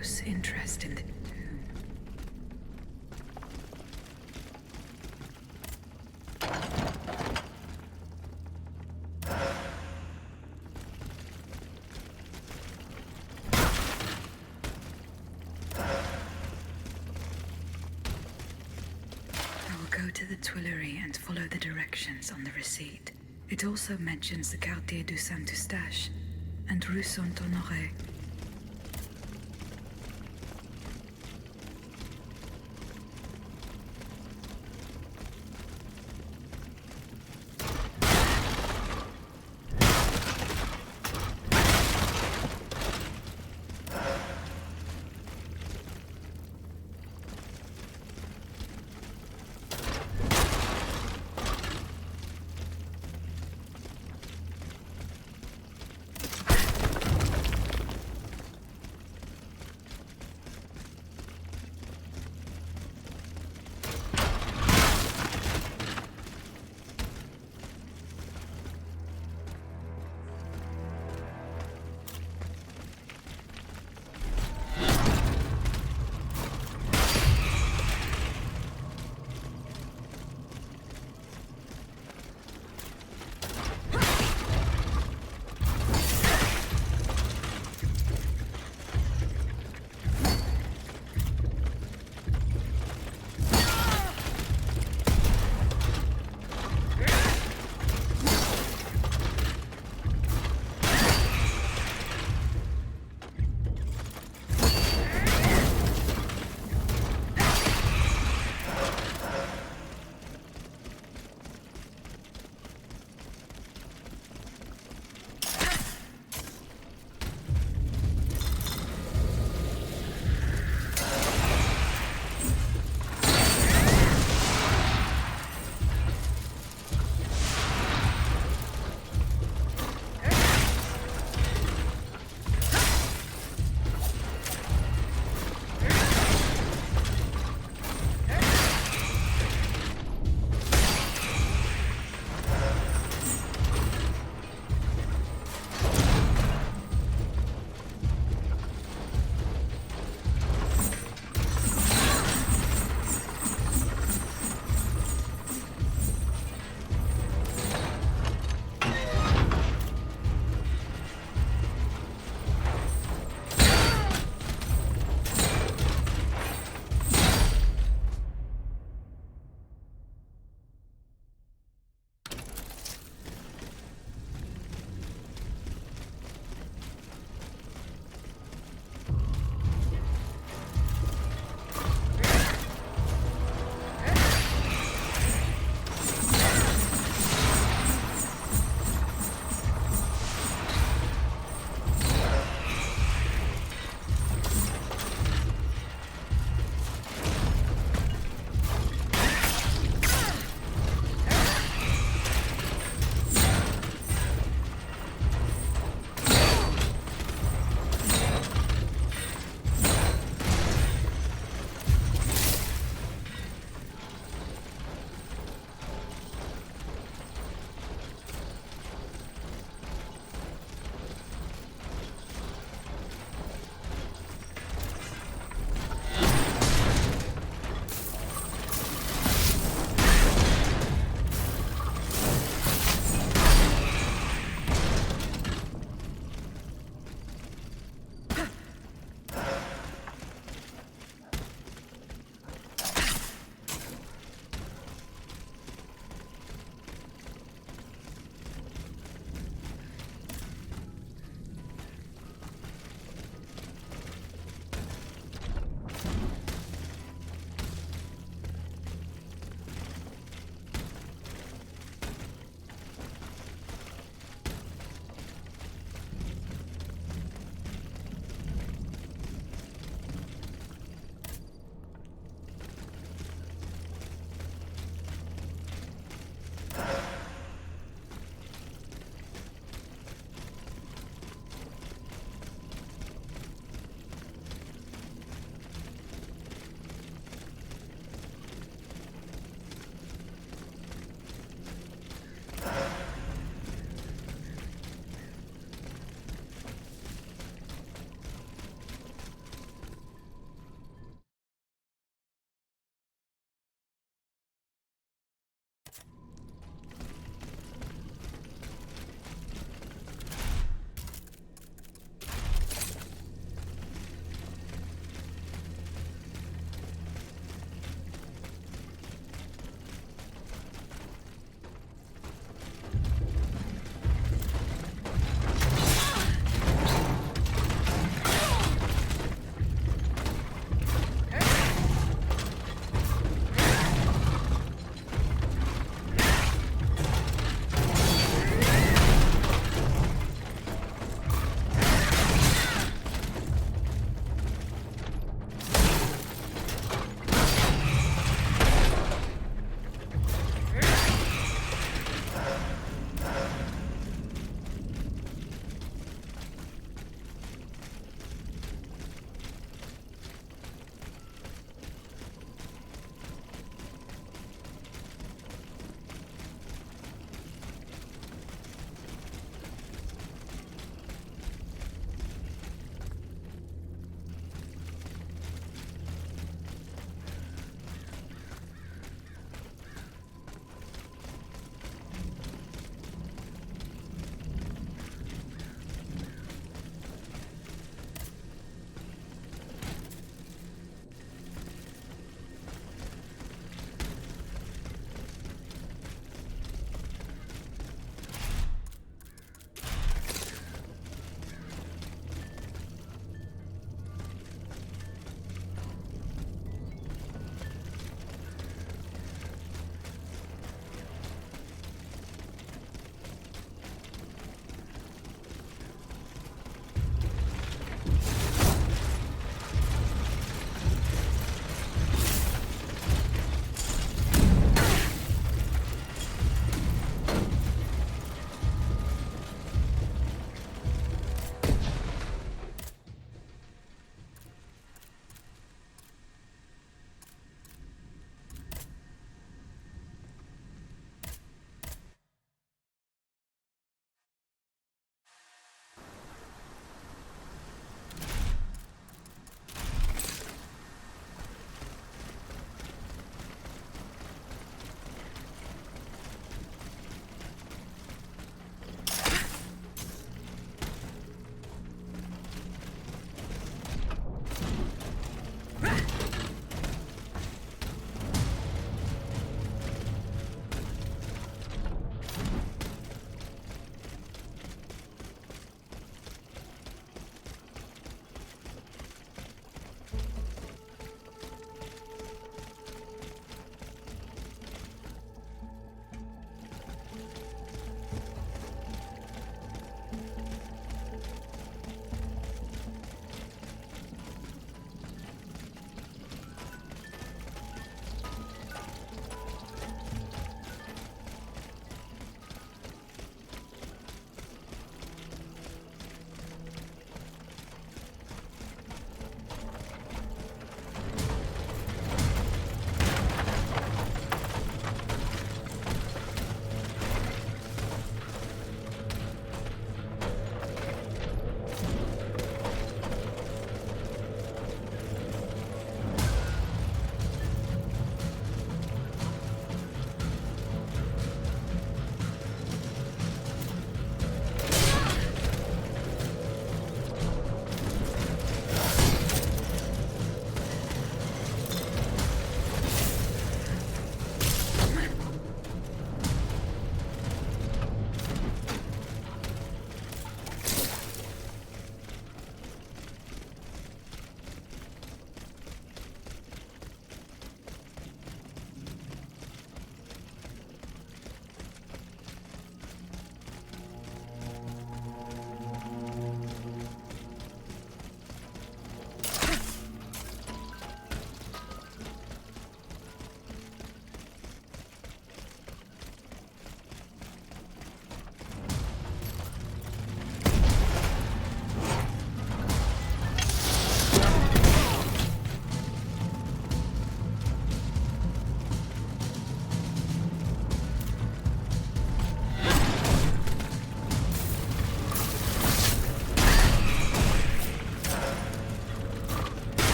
close interest in the tomb. I will go to the Tuileries and follow the directions on the receipt. It also mentions the Quartier du Saint-Eustache and Rue Saint-Honoré.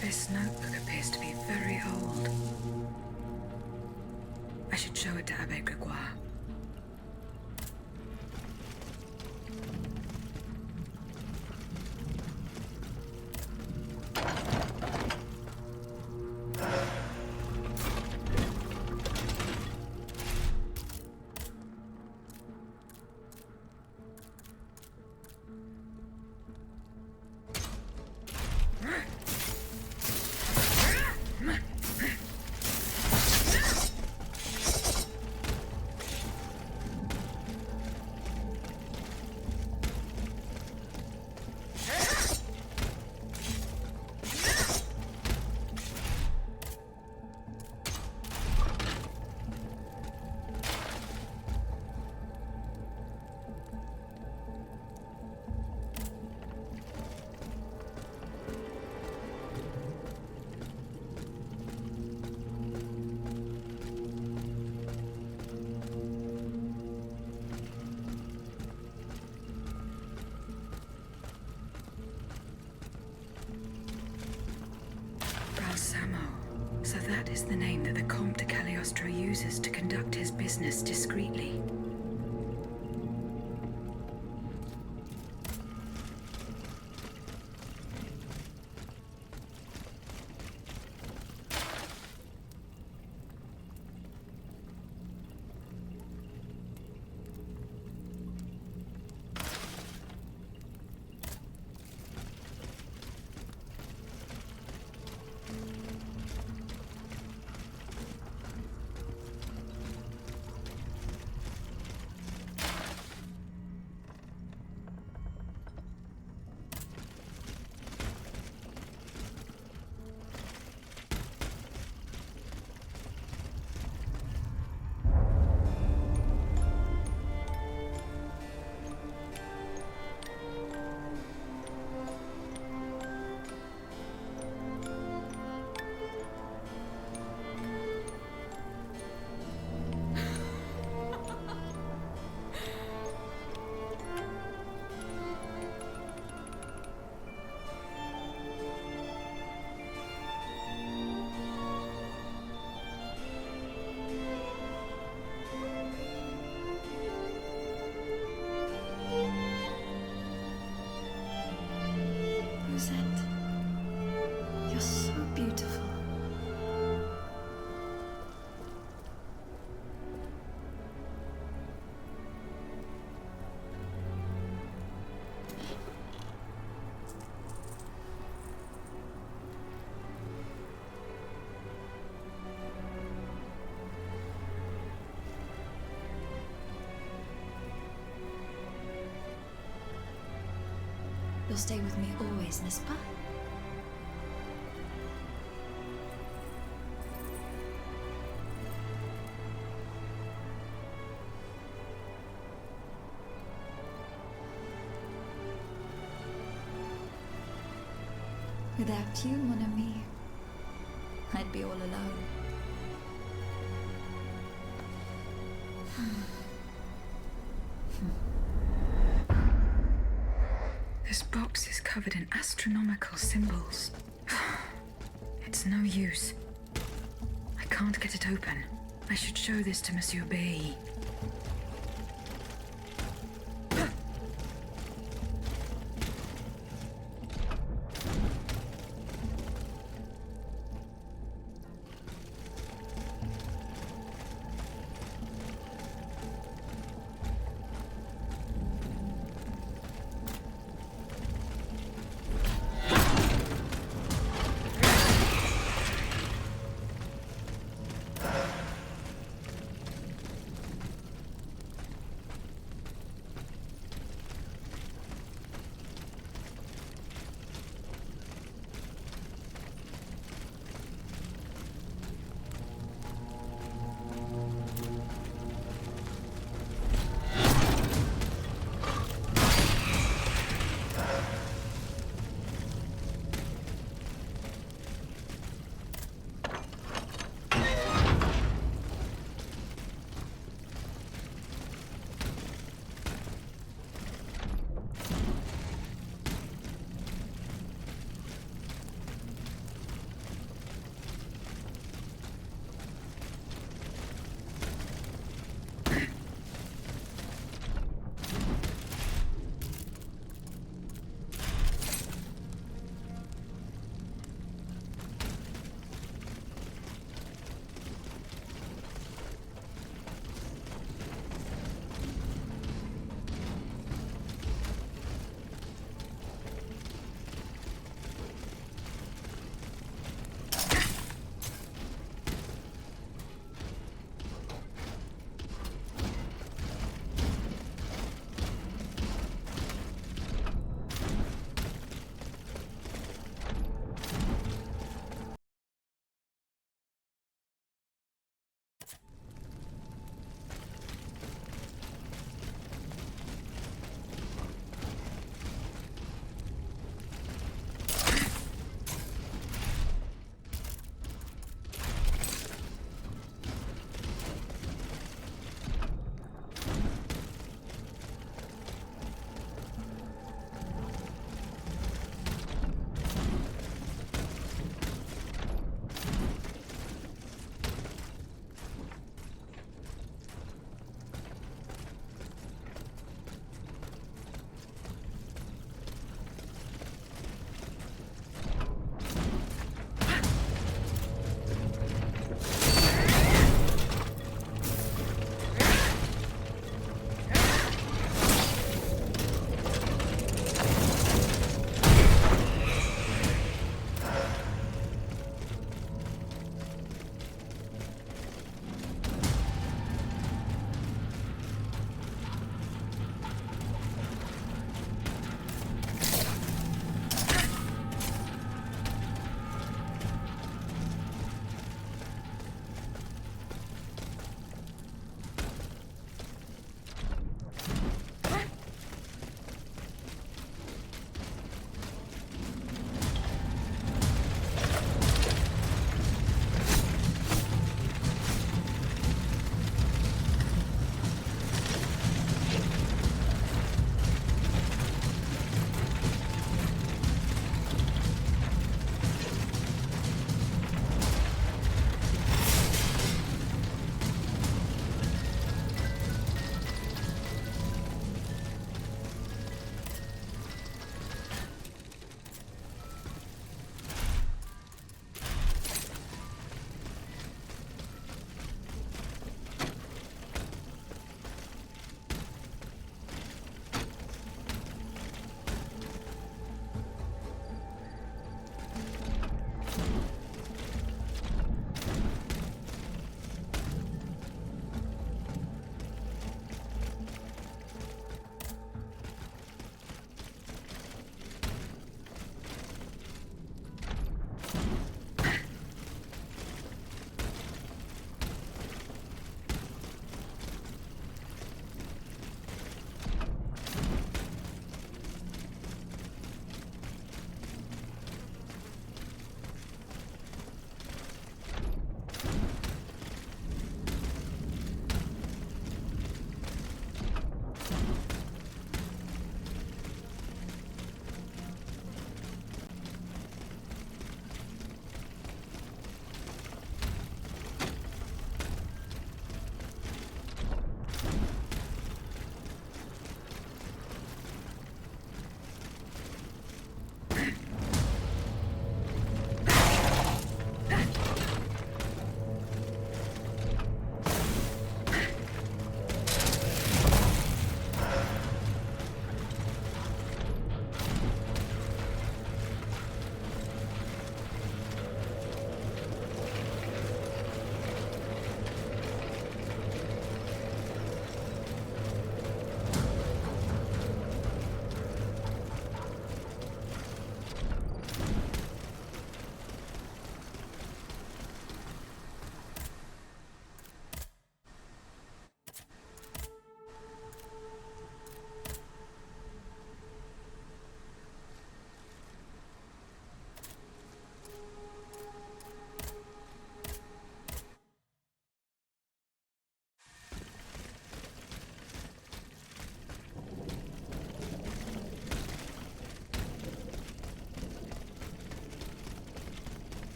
This notebook appears to be very old. I should show it to Abbe Gregoire. So that is the name that the Comte de Cagliostro uses to conduct his business discreetly. You're so beautiful. You'll stay with me always, n'est-ce pas? Without you, mon ami, I'd be all alone. This box is covered in astronomical symbols. It's no use. I can't get it open. I should show this to Monsieur B.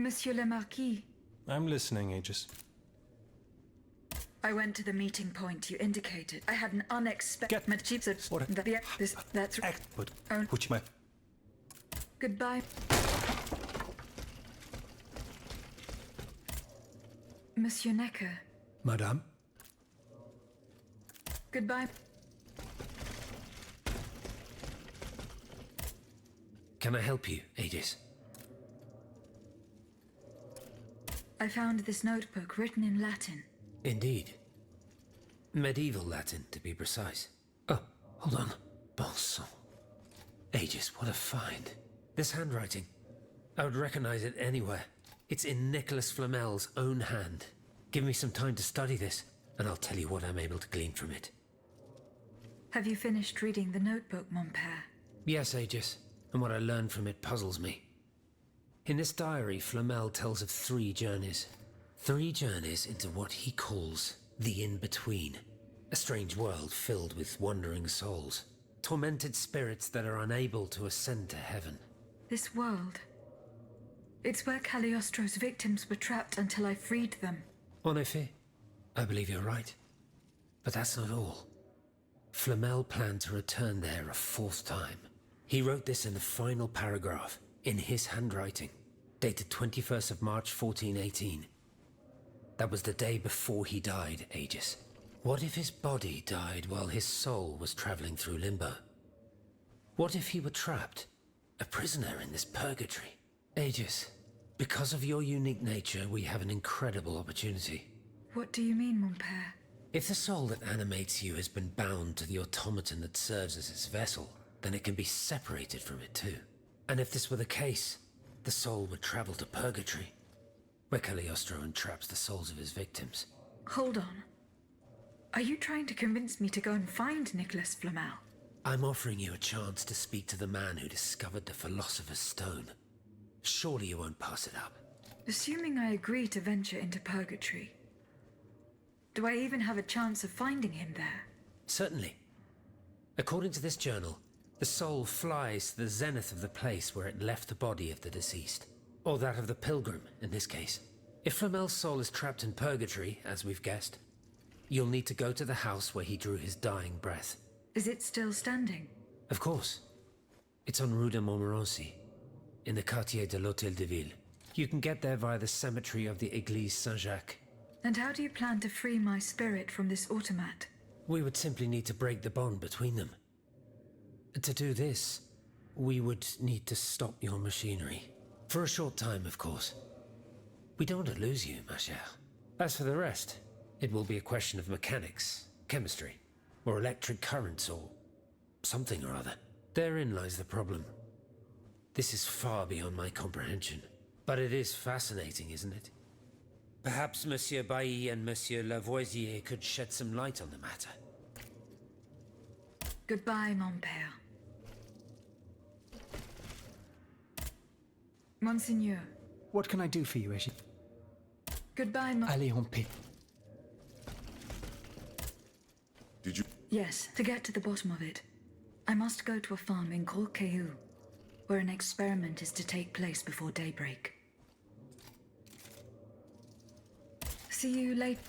Monsieur le Marquis. I'm listening, Aegis. I went to the meeting point you indicated. I had an unexpected... What? That's... Act, but... Oh. Which my... Goodbye. Monsieur Necker. Madame? Goodbye. Can I help you, Aegis? I found this notebook written in Latin. Indeed. Medieval Latin, to be precise. Oh, hold on. Bon sang. Aegis, what a find. This handwriting. I would recognize it anywhere. It's in Nicholas Flamel's own hand. Give me some time to study this, and I'll tell you what I'm able to glean from it. Have you finished reading the notebook, mon père? Yes, Aegis, and what I learned from it puzzles me. In this diary, Flamel tells of 3 journeys. 3 journeys into what he calls the in-between. A strange world filled with wandering souls. Tormented spirits that are unable to ascend to heaven. This world. It's where Cagliostro's victims were trapped until I freed them. En effet, I believe you're right. But that's not all. Flamel planned to return there a 4th time. He wrote this in the final paragraph, in his handwriting, dated 21st of March 1418. That was the day before he died, Aegis. What if his body died while his soul was traveling through limbo? What if he were trapped, a prisoner in this purgatory? Aegis, because of your unique nature, we have an incredible opportunity. What do you mean, mon père? If the soul that animates you has been bound to the automaton that serves as its vessel, then it can be separated from it too. And if this were the case, the soul would travel to purgatory, where Cagliostro entraps the souls of his victims. Hold on. Are you trying to convince me to go and find Nicholas Flamel? I'm offering you a chance to speak to the man who discovered the Philosopher's Stone. Surely you won't pass it up. Assuming I agree to venture into purgatory, do I even have a chance of finding him there? Certainly. According to this journal, the soul flies to the zenith of the place where it left the body of the deceased. Or that of the pilgrim, in this case. If Flamel's soul is trapped in purgatory, as we've guessed, you'll need to go to the house where he drew his dying breath. Is it still standing? Of course. It's on Rue de Montmorency, in the Quartier de l'Hôtel de Ville. You can get there via the cemetery of the Église Saint-Jacques. And how do you plan to free my spirit from this automat? We would simply need to break the bond between them. To do this, we would need to stop your machinery. For a short time, of course. We don't want to lose you, ma chère. As for the rest, it will be a question of mechanics, chemistry, or electric currents, or something or other. Therein lies the problem. This is far beyond my comprehension. But it is fascinating, isn't it? Perhaps Monsieur Bailly and Monsieur Lavoisier could shed some light on the matter. Goodbye, mon père. Monseigneur. What can I do for you, Aegis? Goodbye, mon... Allez en paix. Did you... Yes, to get to the bottom of it, I must go to a farm in Gros Caillou, where an experiment is to take place before daybreak. See you later.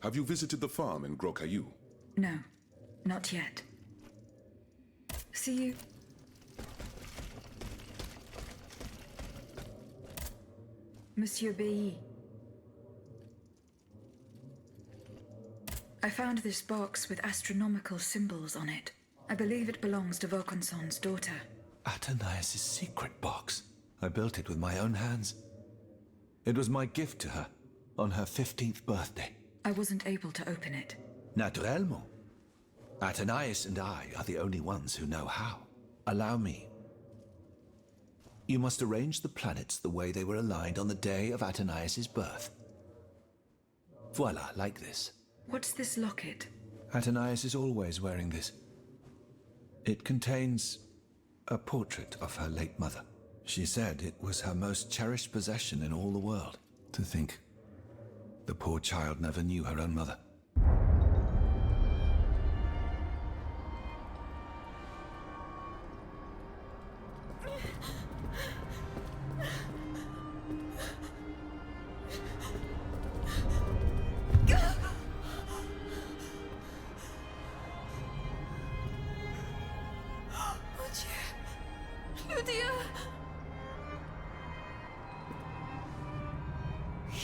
Have you visited the farm in Gros Caillou? No, not yet. See you. Monsieur Bailly. I found this box with astronomical symbols on it. I believe it belongs to Vaucanson's daughter. Athenais' secret box. I built it with my own hands. It was my gift to her on her 15th birthday. I wasn't able to open it. Naturellement. Athenais and I are the only ones who know how. Allow me. You must arrange the planets the way they were aligned on the day of Athenais' birth. Voila, like this. What's this locket? Athenais is always wearing this. It contains a portrait of her late mother. She said it was her most cherished possession in all the world. To think, the poor child never knew her own mother.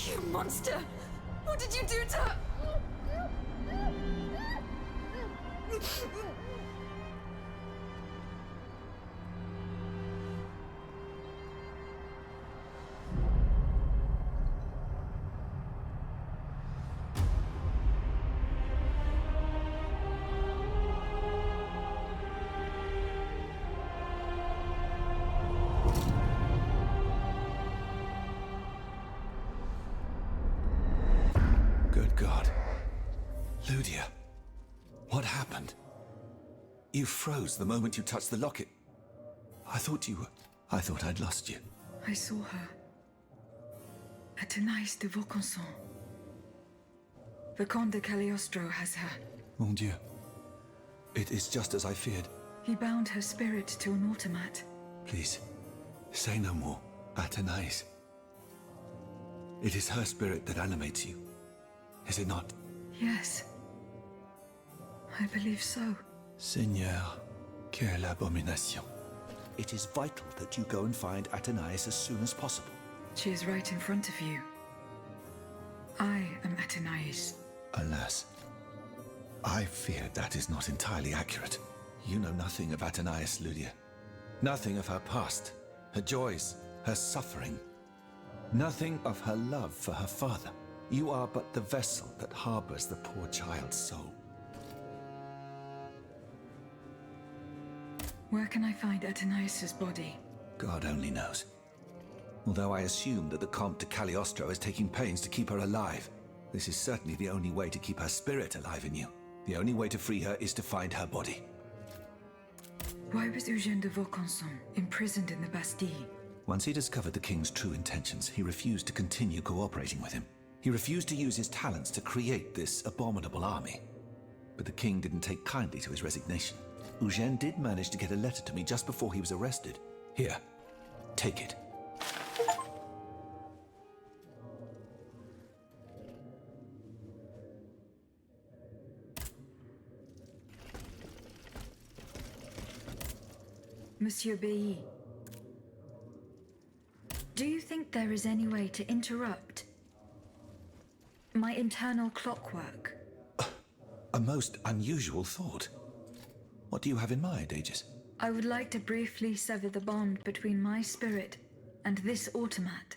You monster! What did you do to her? Good God. Ludia, what happened? You froze the moment you touched the locket. I thought I'd lost you. I saw her. At Anais de Vaucanson. The Comte de Cagliostro has her. Mon Dieu. It is just as I feared. He bound her spirit to an automat. Please, say no more. At Anais. It is her spirit that animates you. Is it not? Yes. I believe so. Seigneur, quelle abomination. It is vital that you go and find Athenais as soon as possible. She is right in front of you. I am Athenais. Alas, I fear that is not entirely accurate. You know nothing of Athenais, Ludia. Nothing of her past, her joys, her suffering. Nothing of her love for her father. You are but the vessel that harbors the poor child's soul. Where can I find Athenais' body? God only knows. Although I assume that the Comte de Cagliostro is taking pains to keep her alive, this is certainly the only way to keep her spirit alive in you. The only way to free her is to find her body. Why was Eugène de Vaucanson imprisoned in the Bastille? Once he discovered the king's true intentions, he refused to continue cooperating with him. He refused to use his talents to create this abominable army. But the king didn't take kindly to his resignation. Eugène did manage to get a letter to me just before he was arrested. Here, take it. Monsieur Bailly, do you think there is any way to interrupt my internal clockwork? A most unusual thought. What do you have in mind, Aegis? I would like to briefly sever the bond between my spirit and this automat.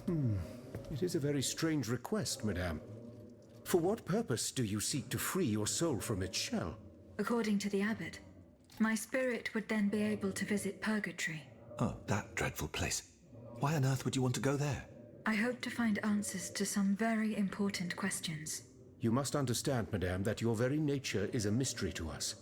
It is a very strange request, madame. For what purpose do you seek to free your soul from its shell? According to the abbot, my spirit would then be able to visit purgatory. Oh, that dreadful place. Why on earth would you want to go there? I hope to find answers to some very important questions. You must understand, madame, that your very nature is a mystery to us.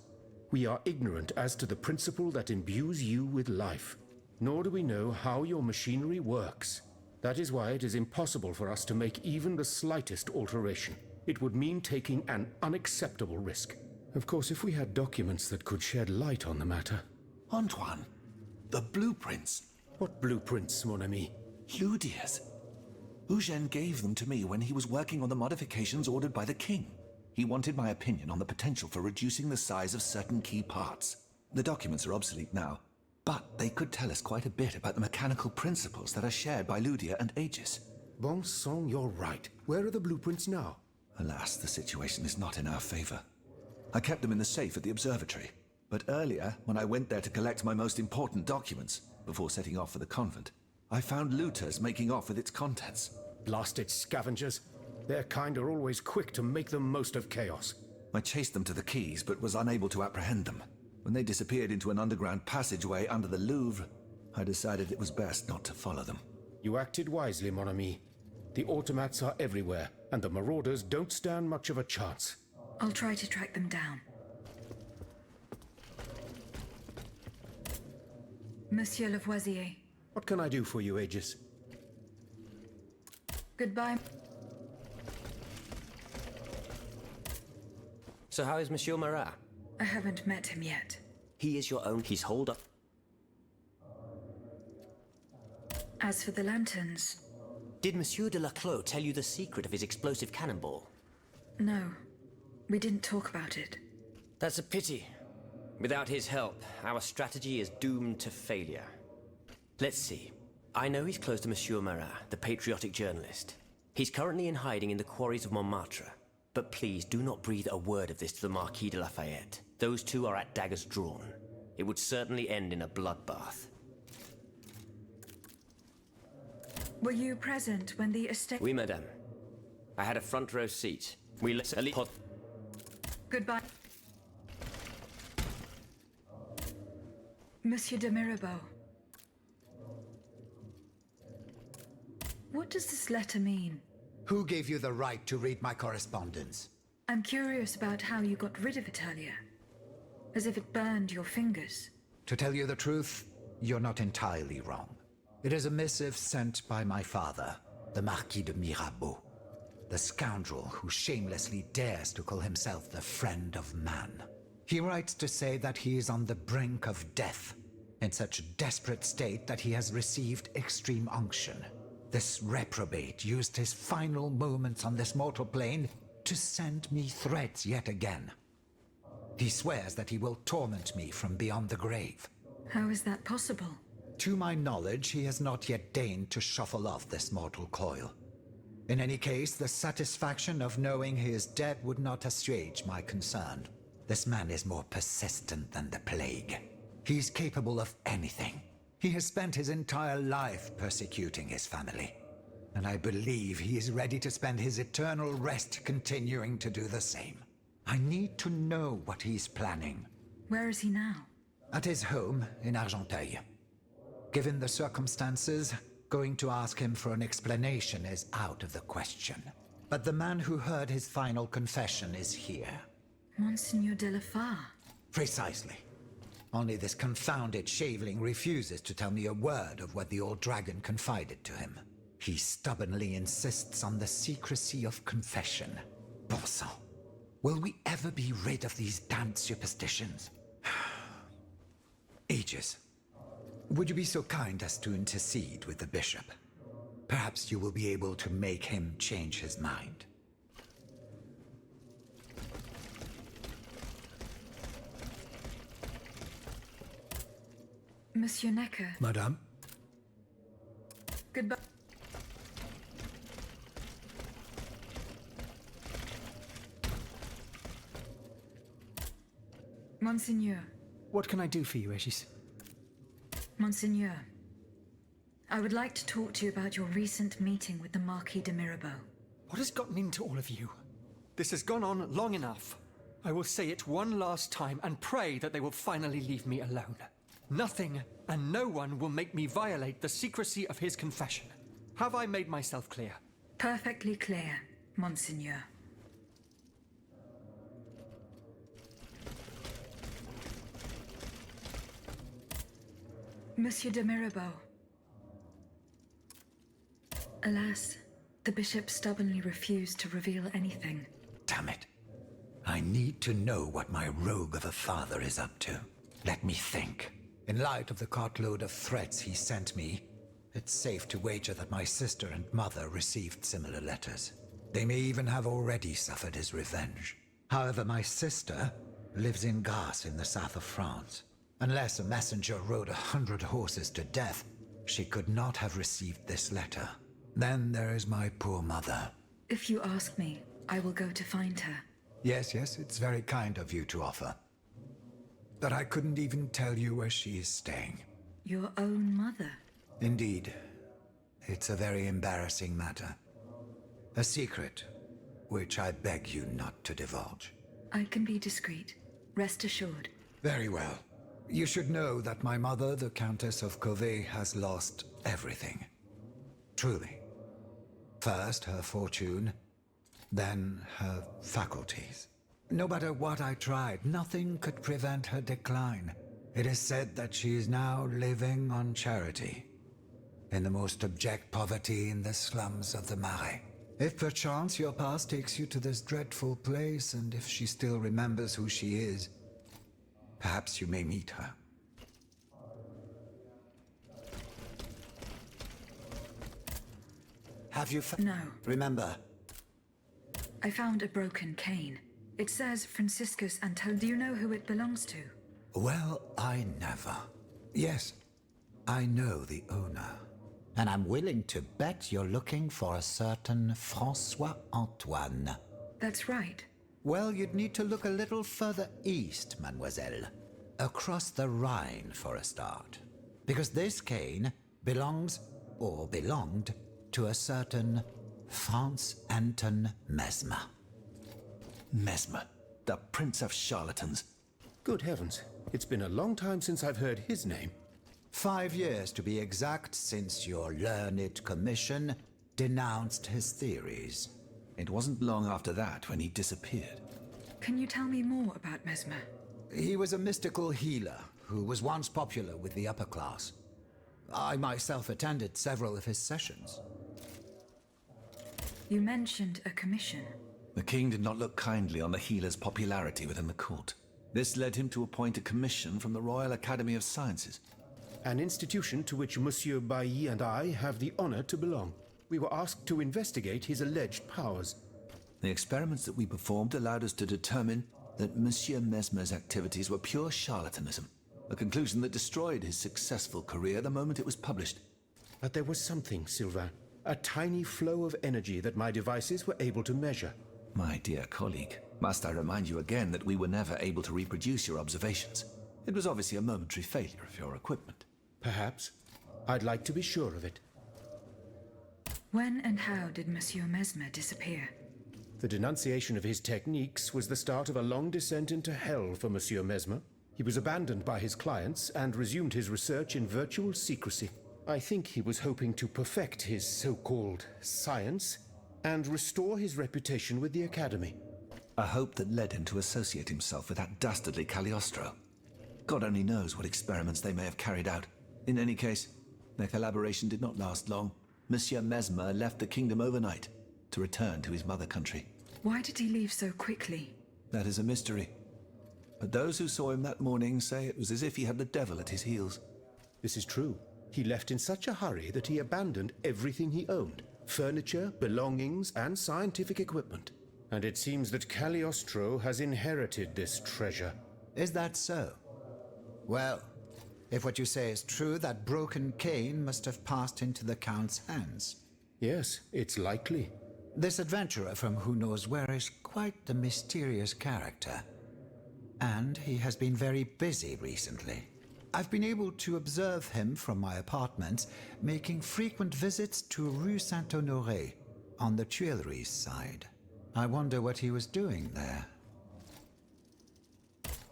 We are ignorant as to the principle that imbues you with life, nor do we know how your machinery works. That is why it is impossible for us to make even the slightest alteration. It would mean taking an unacceptable risk. Of course, if we had documents that could shed light on the matter. Antoine, the blueprints. What blueprints, mon ami? Ludia's. Eugène gave them to me when he was working on the modifications ordered by the king. He wanted my opinion on the potential for reducing the size of certain key parts. The documents are obsolete now, but they could tell us quite a bit about the mechanical principles that are shared by Ludia and Aegis. Bon sang, you're right. Where are the blueprints now? Alas, the situation is not in our favor. I kept them in the safe at the observatory, but earlier, when I went there to collect my most important documents, before setting off for the convent, I found looters making off with its contents. Blasted scavengers. Their kind are always quick to make the most of chaos. I chased them to the quays, but was unable to apprehend them. When they disappeared into an underground passageway under the Louvre, I decided it was best not to follow them. You acted wisely, mon ami. The automats are everywhere, and the marauders don't stand much of a chance. I'll try to track them down. Monsieur Lavoisier. What can I do for you, Aegis? Goodbye. So how is Monsieur Marat? I haven't met him yet. He is your own. He's holed up. As for the lanterns... Did Monsieur de Laclos tell you the secret of his explosive cannonball? No. We didn't talk about it. That's a pity. Without his help, our strategy is doomed to failure. Let's see. I know he's close to Monsieur Marat, the patriotic journalist. He's currently in hiding in the quarries of Montmartre. But please do not breathe a word of this to the Marquis de Lafayette. Those two are at daggers drawn. It would certainly end in a bloodbath. Were you present when the estate... Oui, madame. I had a front row seat. We let Goodbye. Monsieur de Mirabeau. What does this letter mean? Who gave you the right to read my correspondence? I'm curious about how you got rid of it earlier. As if it burned your fingers. To tell you the truth, you're not entirely wrong. It is a missive sent by my father, the Marquis de Mirabeau, the scoundrel who shamelessly dares to call himself the friend of man. He writes to say that he is on the brink of death, in such a desperate state that he has received extreme unction. This reprobate used his final moments on this mortal plane to send me threats yet again. He swears that he will torment me from beyond the grave. How is that possible? To my knowledge, he has not yet deigned to shuffle off this mortal coil. In any case, the satisfaction of knowing he is dead would not assuage my concern. This man is more persistent than the plague. He's capable of anything. He has spent his entire life persecuting his family. And I believe he is ready to spend his eternal rest continuing to do the same. I need to know what he's planning. Where is he now? At his home in Argenteuil. Given the circumstances, going to ask him for an explanation is out of the question. But the man who heard his final confession is here. Monseigneur de la Fare. Precisely. Only this confounded shaveling refuses to tell me a word of what the old dragon confided to him. He stubbornly insists on the secrecy of confession. Bon sang. Will we ever be rid of these damned superstitions? Aegis, would you be so kind as to intercede with the bishop? Perhaps you will be able to make him change his mind. Monsieur Necker. Madame? Goodbye. Monseigneur. What can I do for you, Aegis? Monseigneur. I would like to talk to you about your recent meeting with the Marquis de Mirabeau. What has gotten into all of you? This has gone on long enough. I will say it one last time and pray that they will finally leave me alone. Nothing and no one will make me violate the secrecy of his confession. Have I made myself clear? Perfectly clear, Monseigneur. Monsieur de Mirabeau. Alas, the bishop stubbornly refused to reveal anything. Damn it. I need to know what my rogue of a father is up to. Let me think. In light of the cartload of threats he sent me, it's safe to wager that my sister and mother received similar letters. They may even have already suffered his revenge. However, my sister lives in Grasse in the south of France. Unless a messenger rode 100 horses to death, she could not have received this letter. Then there is my poor mother. If you ask me, I will go to find her. Yes, it's very kind of you to offer. But I couldn't even tell you where she is staying. Your own mother? Indeed. It's a very embarrassing matter. A secret, which I beg you not to divulge. I can be discreet. Rest assured. Very well. You should know that my mother, the Countess of Covey, has lost everything. Truly. First her fortune, then her faculties. No matter what I tried, nothing could prevent her decline. It is said that she is now living on charity, in the most abject poverty in the slums of the Marais. If perchance your past takes you to this dreadful place, and if she still remembers who she is, perhaps you may meet her. Have you No. Remember. I found a broken cane. It says Franciscus Antonio. Do you know who it belongs to? Well, I never. Yes, I know the owner. And I'm willing to bet you're looking for a certain Francois Antoine. That's right. Well, you'd need to look a little further east, mademoiselle. Across the Rhine, for a start. Because this cane belongs, or belonged, to a certain Franz Anton Mesmer. Mesmer, the prince of charlatans. Good heavens, it's been a long time since I've heard his name. 5 years to be exact since your learned commission denounced his theories. It wasn't long after that when he disappeared. Can you tell me more about Mesmer? He was a mystical healer who was once popular with the upper class. I myself attended several of his sessions. You mentioned a commission. The king did not look kindly on the healer's popularity within the court. This led him to appoint a commission from the Royal Academy of Sciences. An institution to which Monsieur Bailly and I have the honor to belong. We were asked to investigate his alleged powers. The experiments that we performed allowed us to determine that Monsieur Mesmer's activities were pure charlatanism, a conclusion that destroyed his successful career the moment it was published. But there was something, Sylvain. A tiny flow of energy that my devices were able to measure. My dear colleague, must I remind you again that we were never able to reproduce your observations? It was obviously a momentary failure of your equipment. Perhaps. I'd like to be sure of it. When and how did Monsieur Mesmer disappear? The denunciation of his techniques was the start of a long descent into hell for Monsieur Mesmer. He was abandoned by his clients and resumed his research in virtual secrecy. I think he was hoping to perfect his so-called science and restore his reputation with the Academy. A hope that led him to associate himself with that dastardly Cagliostro. God only knows what experiments they may have carried out. In any case, their collaboration did not last long. Monsieur Mesmer left the kingdom overnight to return to his mother country. Why did he leave so quickly? That is a mystery. But those who saw him that morning say it was as if he had the devil at his heels. This is true. He left in such a hurry that he abandoned everything he owned. Furniture, belongings, and scientific equipment. And it seems that Cagliostro has inherited this treasure. Is that so? Well, if what you say is true, that broken cane must have passed into the Count's hands. Yes, it's likely. This adventurer from who knows where is quite the mysterious character. And he has been very busy recently. I've been able to observe him from my apartments, making frequent visits to Rue Saint-Honoré on the Tuileries side. I wonder what he was doing there.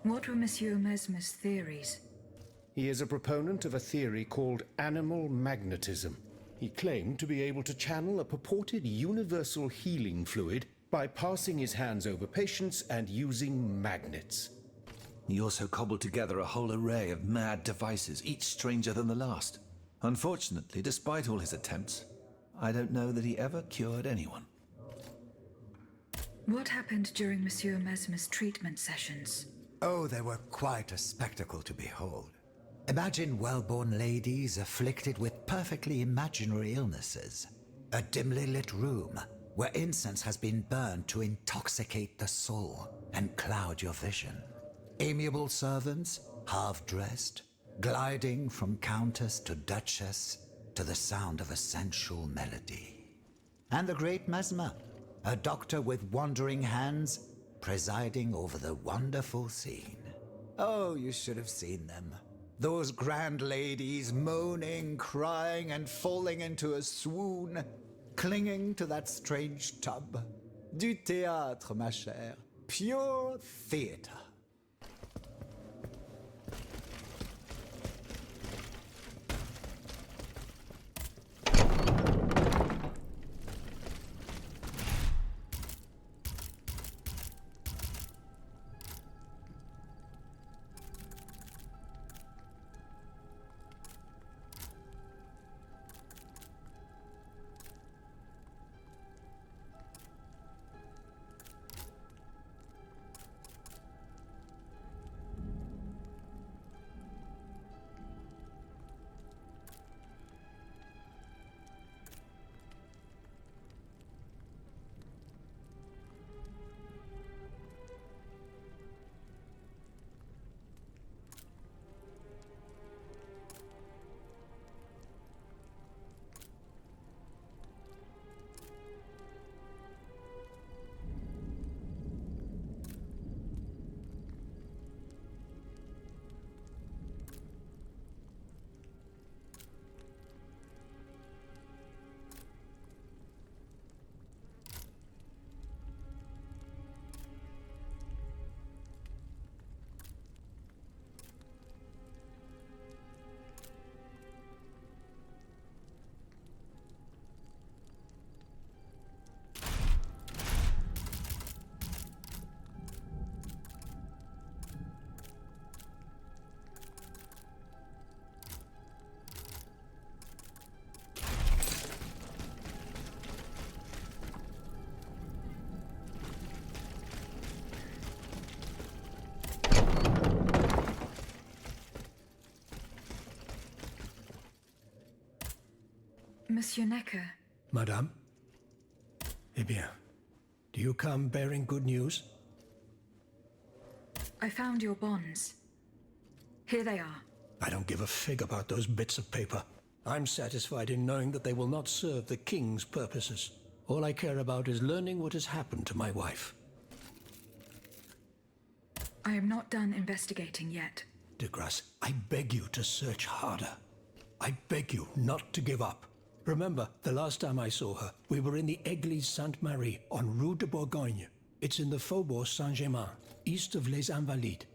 What were Monsieur Mesmer's theories? He is a proponent of a theory called animal magnetism. He claimed to be able to channel a purported universal healing fluid by passing his hands over patients and using magnets. He also cobbled together a whole array of mad devices, each stranger than the last. Unfortunately, despite all his attempts, I don't know that he ever cured anyone. What happened during Monsieur Mesmer's treatment sessions? Oh, they were quite a spectacle to behold. Imagine well-born ladies afflicted with perfectly imaginary illnesses. A dimly lit room where incense has been burned to intoxicate the soul and cloud your vision. Amiable servants, half-dressed, gliding from countess to duchess to the sound of a sensual melody. And the great Mesmer, a doctor with wandering hands, presiding over the wonderful scene. Oh, you should have seen them. Those grand ladies moaning, crying, and falling into a swoon, clinging to that strange tub. Du théâtre, ma chère. Pure theater. Monsieur Necker. Madame? Eh bien, do you come bearing good news? I found your bonds. Here they are. I don't give a fig about those bits of paper. I'm satisfied in knowing that they will not serve the king's purposes. All I care about is learning what has happened to my wife. I am not done investigating yet. De Grasse, I beg you to search harder. I beg you not to give up. Remember, the last time I saw her, we were in the Église Sainte-Marie on Rue de Bourgogne. It's in the Faubourg Saint-Germain, east of Les Invalides.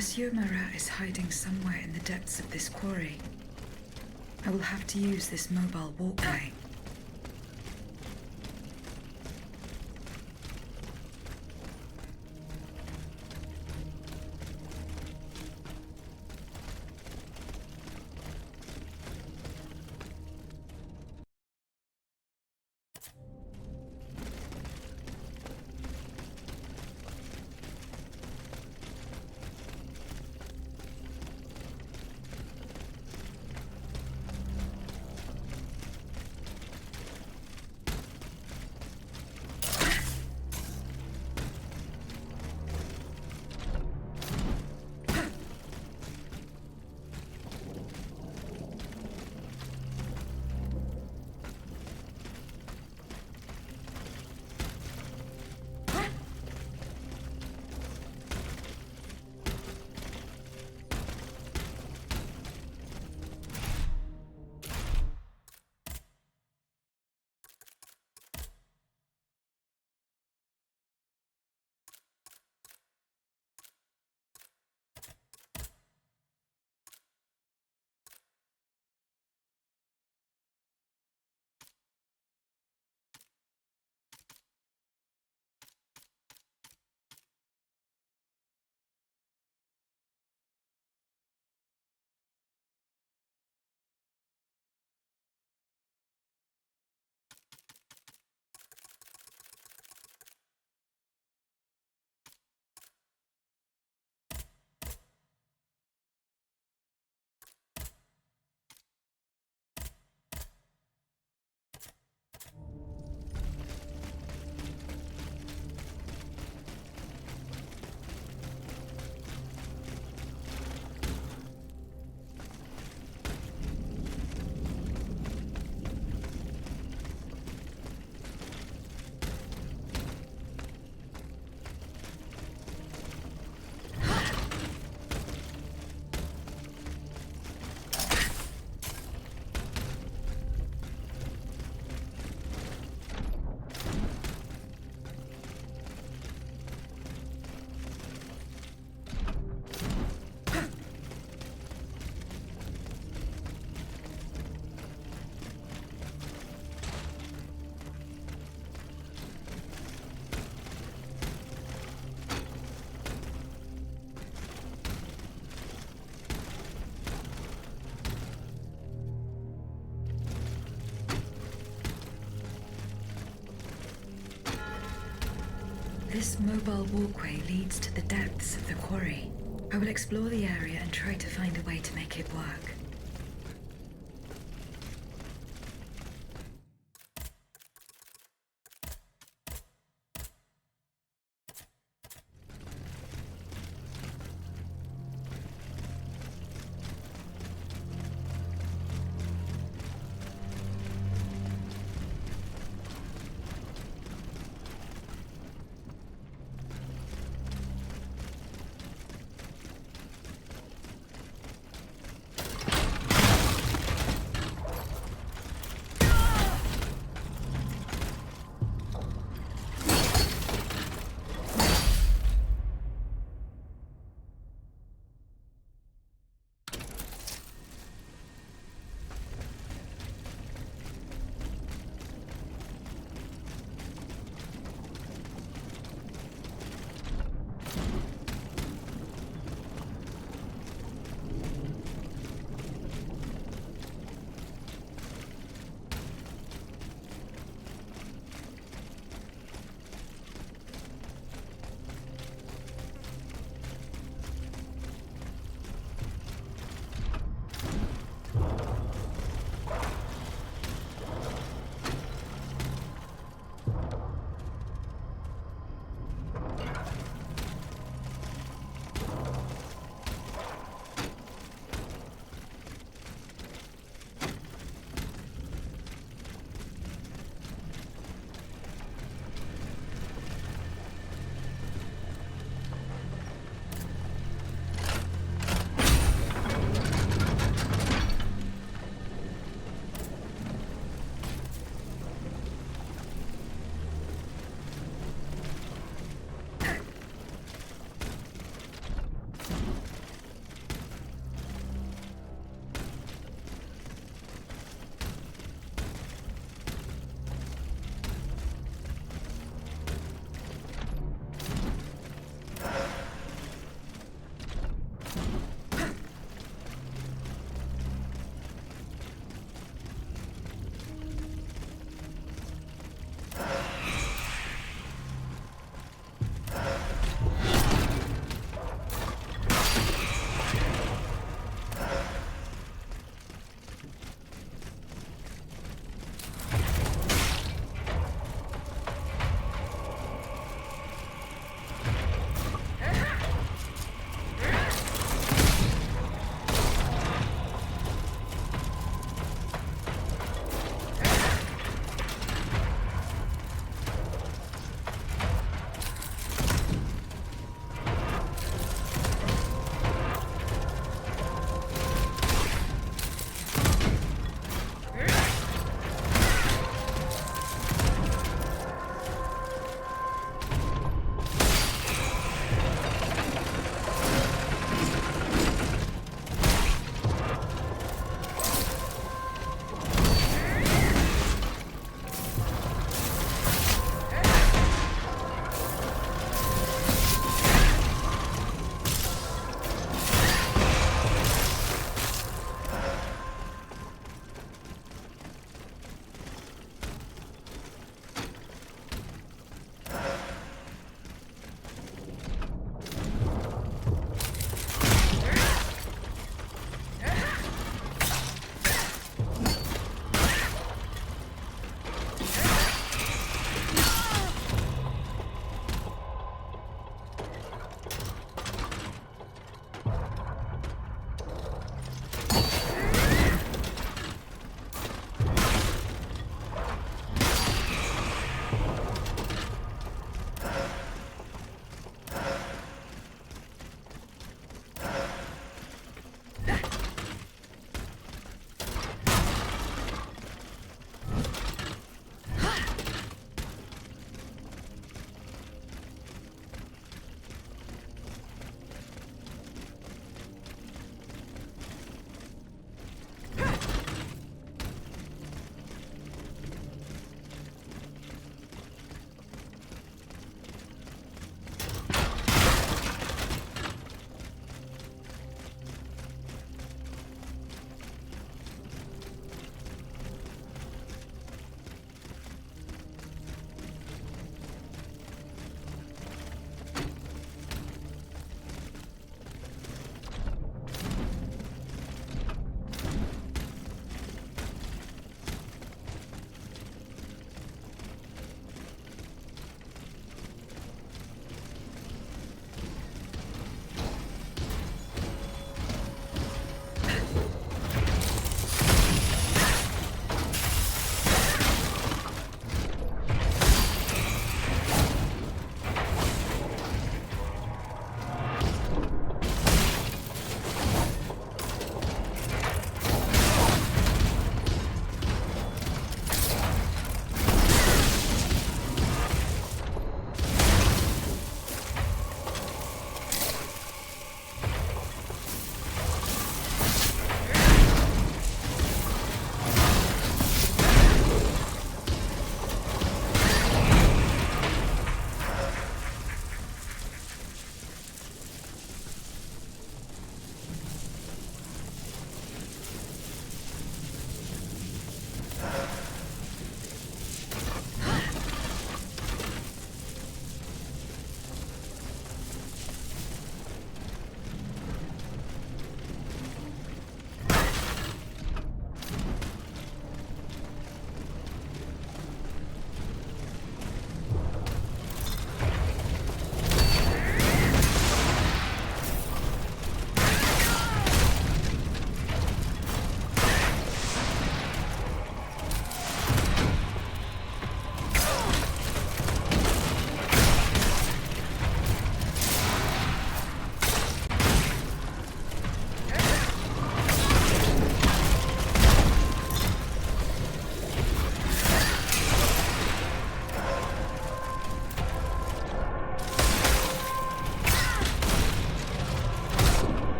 Monsieur Marat is hiding somewhere in the depths of this quarry. I will have to use this mobile walkway. This mobile walkway leads to the depths of the quarry. I will explore the area and try to find a way to make it work.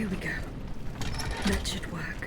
Here we go. That should work.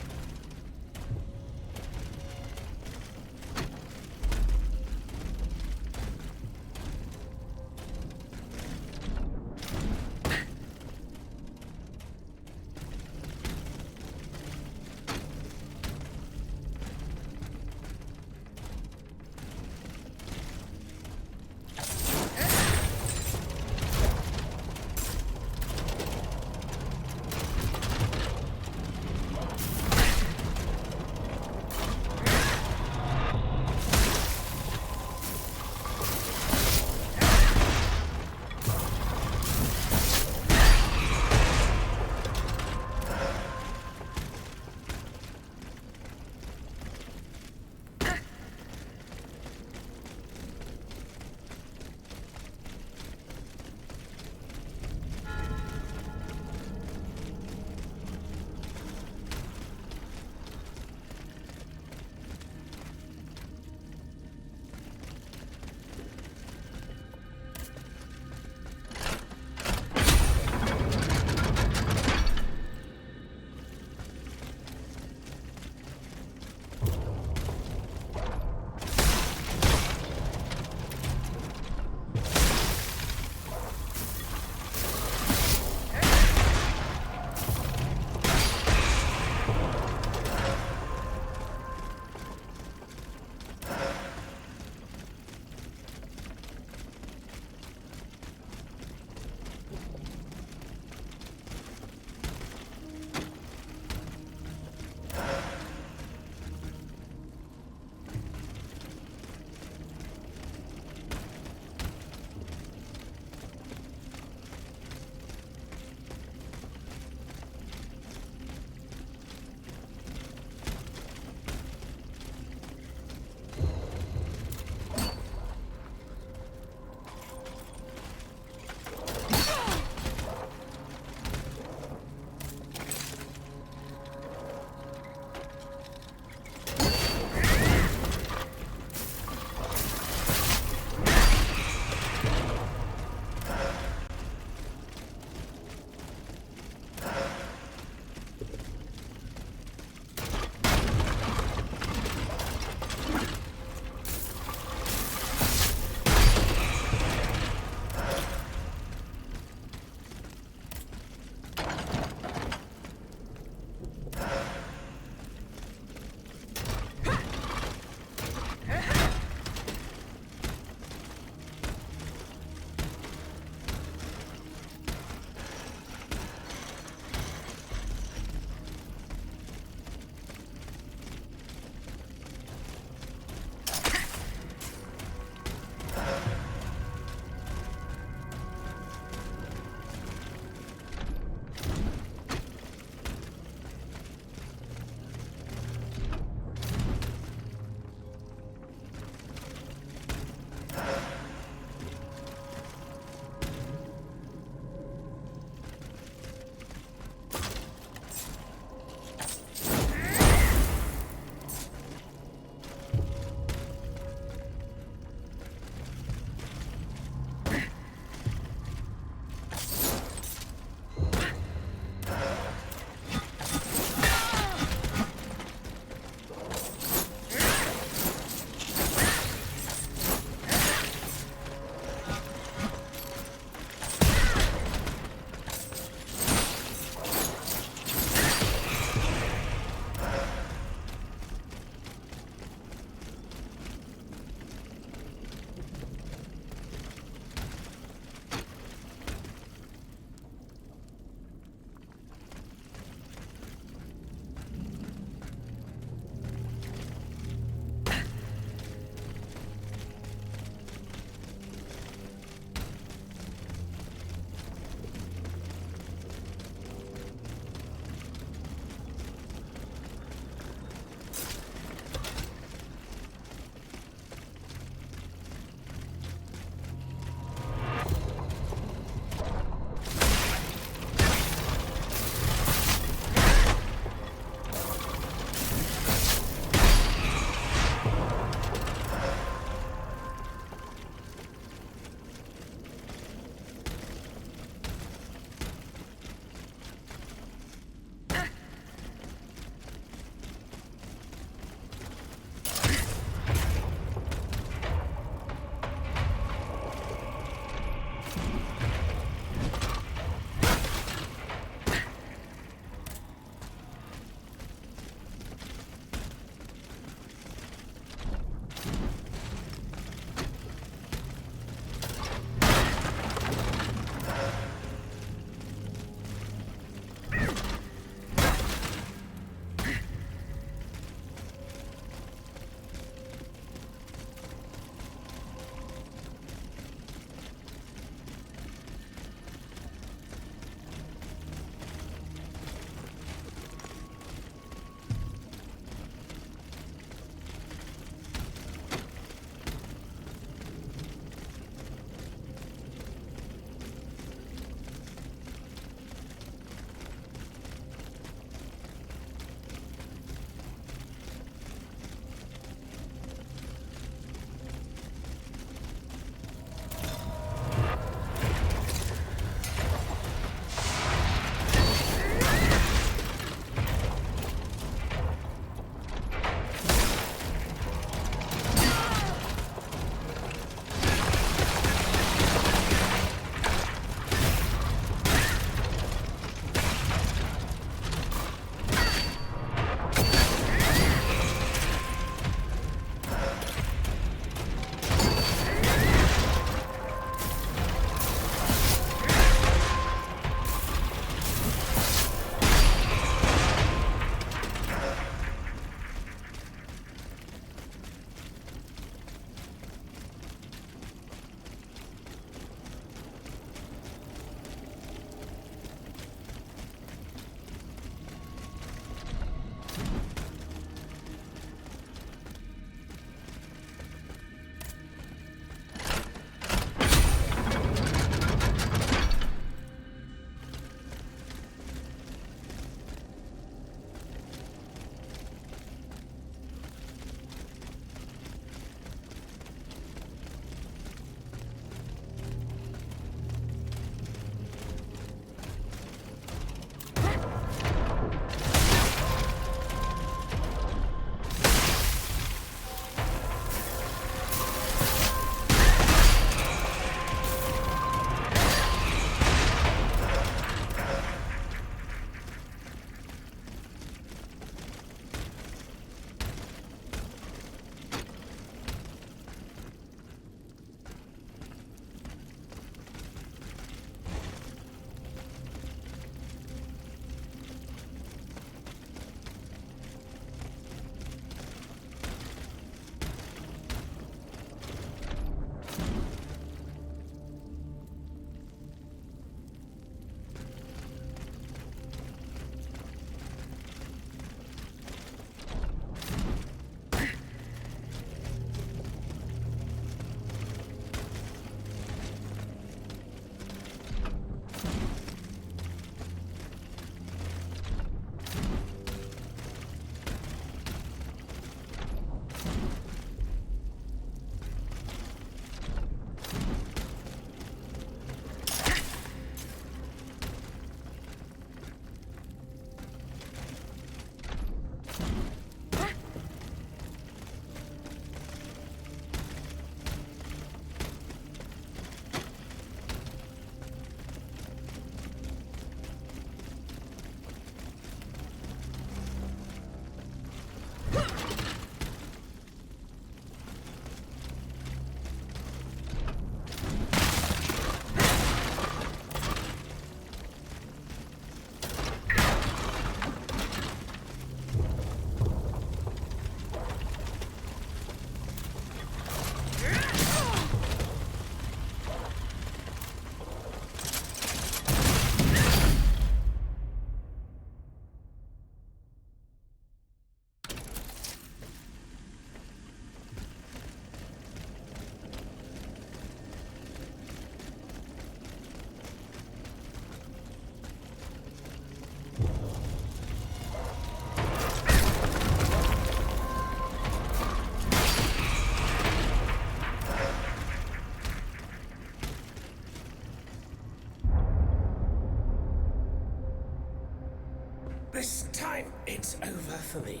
for me.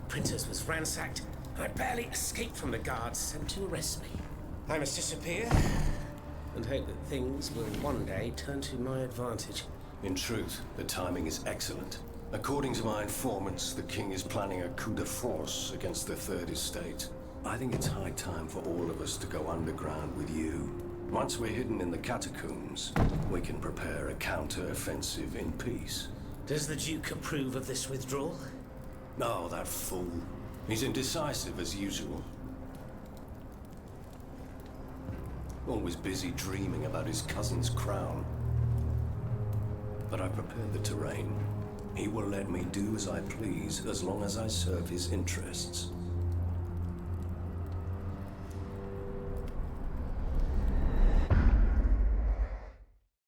The princess was ransacked, and I barely escaped from the guards sent to arrest me. I must disappear and hope that things will one day turn to my advantage. In truth, the timing is excellent. According to my informants, the king is planning a coup de force against the Third Estate. I think it's high time for all of us to go underground with you. Once we're hidden in the catacombs, we can prepare a counter-offensive in peace. Does the Duke approve of this withdrawal? Oh, that fool. He's indecisive as usual. Always busy dreaming about his cousin's crown. But I prepared the terrain. He will let me do as I please as long as I serve his interests.